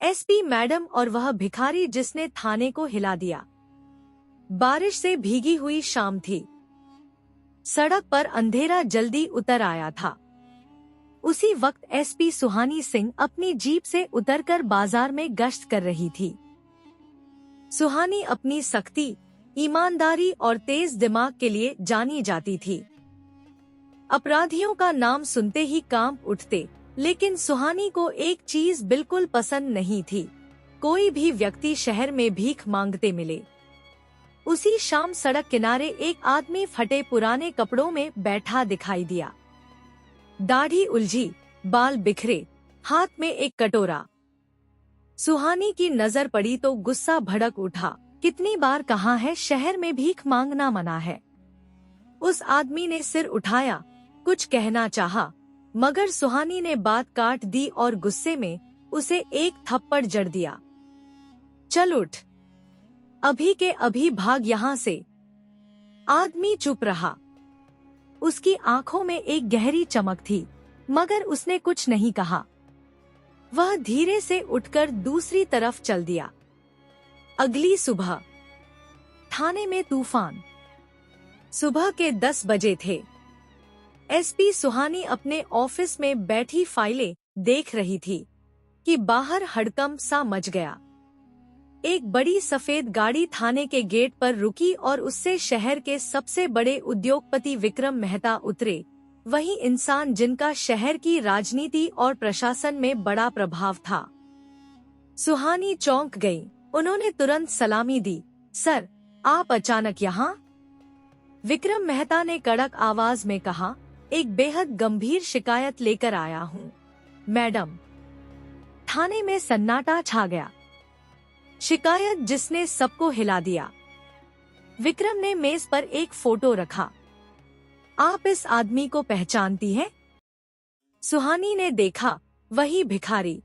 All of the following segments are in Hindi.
एसपी मैडम और वह भिखारी जिसने थाने को हिला दिया। बारिश से भीगी हुई शाम थी। सड़क पर अंधेरा जल्दी उतर आया था। उसी वक्त एसपी सुहानी सिंह अपनी जीप से उतरकर बाजार में गश्त कर रही थी। सुहानी अपनी सख्ती, ईमानदारी और तेज दिमाग के लिए जानी जाती थी। अपराधियों का नाम सुनते ही कांप उठते, लेकिन सुहानी को एक चीज बिल्कुल पसंद नहीं थी, कोई भी व्यक्ति शहर में भीख मांगते मिले। उसी शाम सड़क किनारे एक आदमी फटे पुराने कपड़ों में बैठा दिखाई दिया। दाढ़ी उलझी, बाल बिखरे, हाथ में एक कटोरा। सुहानी की नजर पड़ी तो गुस्सा भड़क उठा। कितनी बार कहा है शहर में भीख मांगना मना है। उस आदमी ने सिर उठाया, कुछ कहना चाहा, मगर सुहानी ने बात काट दी और गुस्से में उसे एक थप्पड़ जड़ दिया। चल उठ, अभी के अभी भाग यहाँ से। आदमी चुप रहा। उसकी आंखों में एक गहरी चमक थी, मगर उसने कुछ नहीं कहा। वह धीरे से उठकर दूसरी तरफ चल दिया। अगली सुबह थाने में तूफान। सुबह के 10 बजे थे। एसपी सुहानी अपने ऑफिस में बैठी फाइलें देख रही थी कि बाहर हड़कंप सा मच गया। एक बड़ी सफेद गाड़ी थाने के गेट पर रुकी और उससे शहर के सबसे बड़े उद्योगपति विक्रम मेहता उतरे, वही इंसान जिनका शहर की राजनीति और प्रशासन में बड़ा प्रभाव था। सुहानी चौंक गई। उन्होंने तुरंत सलामी दी। सर, आप अचानक यहाँ? विक्रम मेहता ने कड़क आवाज में कहा, एक बेहद गंभीर शिकायत लेकर आया हूँ मैडम। थाने में सन्नाटा छा गया। शिकायत जिसने सबको हिला दिया। विक्रम ने मेज पर एक फोटो रखा। आप इस आदमी को पहचानती हैं? सुहानी ने देखा, वही भिखारी।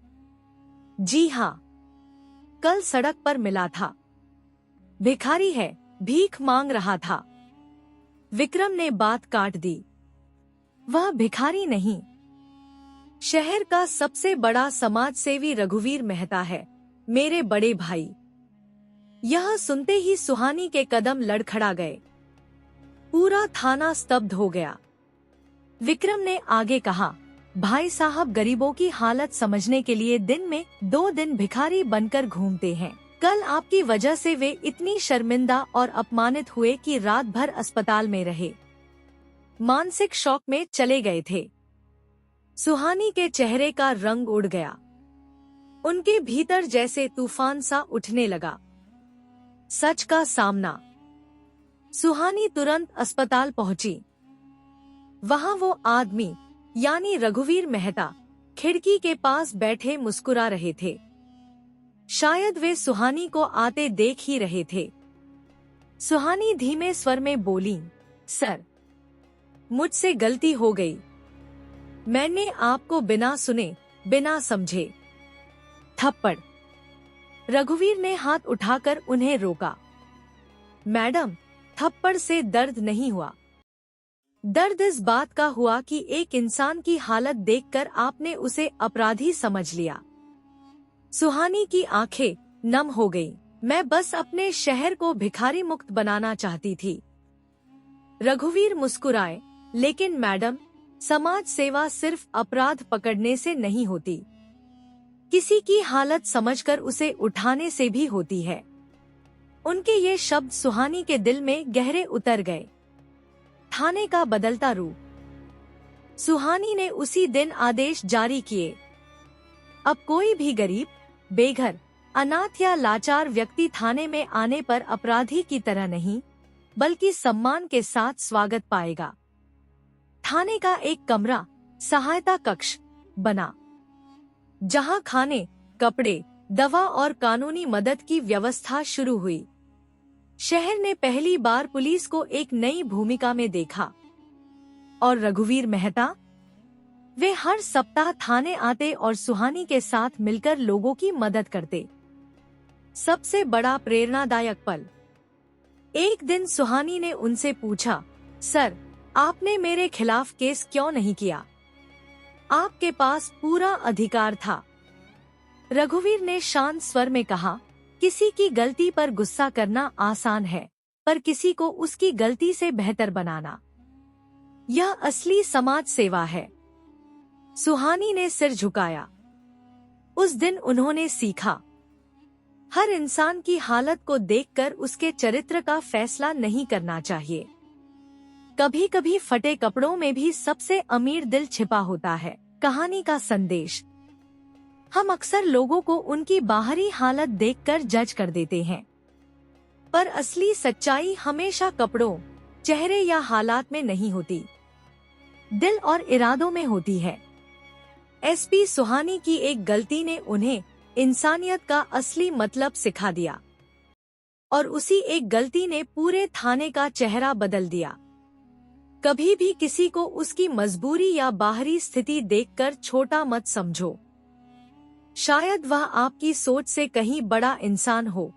जी हाँ, कल सड़क पर मिला था। भिखारी है, भीख मांग रहा था। विक्रम ने बात काट दी। वह भिखारी नहीं, शहर का सबसे बड़ा समाजसेवी रघुवीर मेहता है, मेरे बड़े भाई। यह सुनते ही सुहानी के कदम लड़खड़ा गए। पूरा थाना स्तब्ध हो गया। विक्रम ने आगे कहा, भाई साहब गरीबों की हालत समझने के लिए दिन में 2 दिन भिखारी बनकर घूमते हैं। कल आपकी वजह से वे इतनी शर्मिंदा और अपमानित हुए कि रात भर अस्पताल में रहे, मानसिक शॉक में चले गए थे। सुहानी के चेहरे का रंग उड़ गया। उनके भीतर जैसे तूफान सा उठने लगा। सच का सामना। सुहानी तुरंत अस्पताल पहुंची। वहां वो आदमी यानी रघुवीर मेहता खिड़की के पास बैठे मुस्कुरा रहे थे। शायद वे सुहानी को आते देख ही रहे थे। सुहानी धीमे स्वर में बोली, सर, मुझसे गलती हो गई। मैंने आपको बिना सुने, बिना समझे। थप्पड़। रघुवीर ने हाथ उठाकर उन्हें रोका। मैडम, थप्पड़ से दर्द नहीं हुआ। दर्द इस बात का हुआ कि एक इंसान की हालत देखकर आपने उसे अपराधी समझ लिया। सुहानी की आंखें नम हो गईं। मैं बस अपने शहर को भिखारी मुक्त बनाना चाहती थी। रघुवीर मुस्कुराए, लेकिन मैडम, समाज सेवा सिर्फ अपराध पकड़ने से नहीं होती, किसी की हालत समझकर उसे उठाने से भी होती है। उनके ये शब्द सुहानी के दिल में गहरे उतर गए। थाने का बदलता रूप। सुहानी ने उसी दिन आदेश जारी किए। अब कोई भी गरीब, बेघर, अनाथ या लाचार व्यक्ति थाने में आने पर अपराधी की तरह नहीं, बल्कि सम्मान के साथ स्वागत पाएगा। थाने का एक कमरा सहायता कक्ष बना, जहां खाने, कपड़े, दवा और कानूनी मदद की व्यवस्था शुरू हुई। शहर ने पहली बार पुलिस को एक नई भूमिका में देखा। और रघुवीर मेहता, वे हर सप्ताह थाने आते और सुहानी के साथ मिलकर लोगों की मदद करते। सबसे बड़ा प्रेरणादायक पल। एक दिन सुहानी ने उनसे पूछा, सर, आपने मेरे खिलाफ केस क्यों नहीं किया? आपके पास पूरा अधिकार था। रघुवीर ने शांत स्वर में कहा, किसी की गलती पर गुस्सा करना आसान है, पर किसी को उसकी गलती से बेहतर बनाना, यह असली समाज सेवा है। सुहानी ने सिर झुकाया। उस दिन उन्होंने सीखा, हर इंसान की हालत को देखकर उसके चरित्र का फैसला नहीं करना चाहिए। कभी कभी फटे कपड़ों में भी सबसे अमीर दिल छिपा होता है। कहानी का संदेश, हम अक्सर लोगों को उनकी बाहरी हालत देखकर जज कर देते हैं, पर असली सच्चाई हमेशा कपड़ों, चेहरे या हालात में नहीं होती, दिल और इरादों में होती है। एसपी सुहानी की एक गलती ने उन्हें इंसानियत का असली मतलब सिखा दिया, और उसी एक गलती ने पूरे थाने का चेहरा बदल दिया। कभी भी किसी को उसकी मजबूरी या बाहरी स्थिति देखकर छोटा मत समझो। शायद वह आपकी सोच से कहीं बड़ा इंसान हो।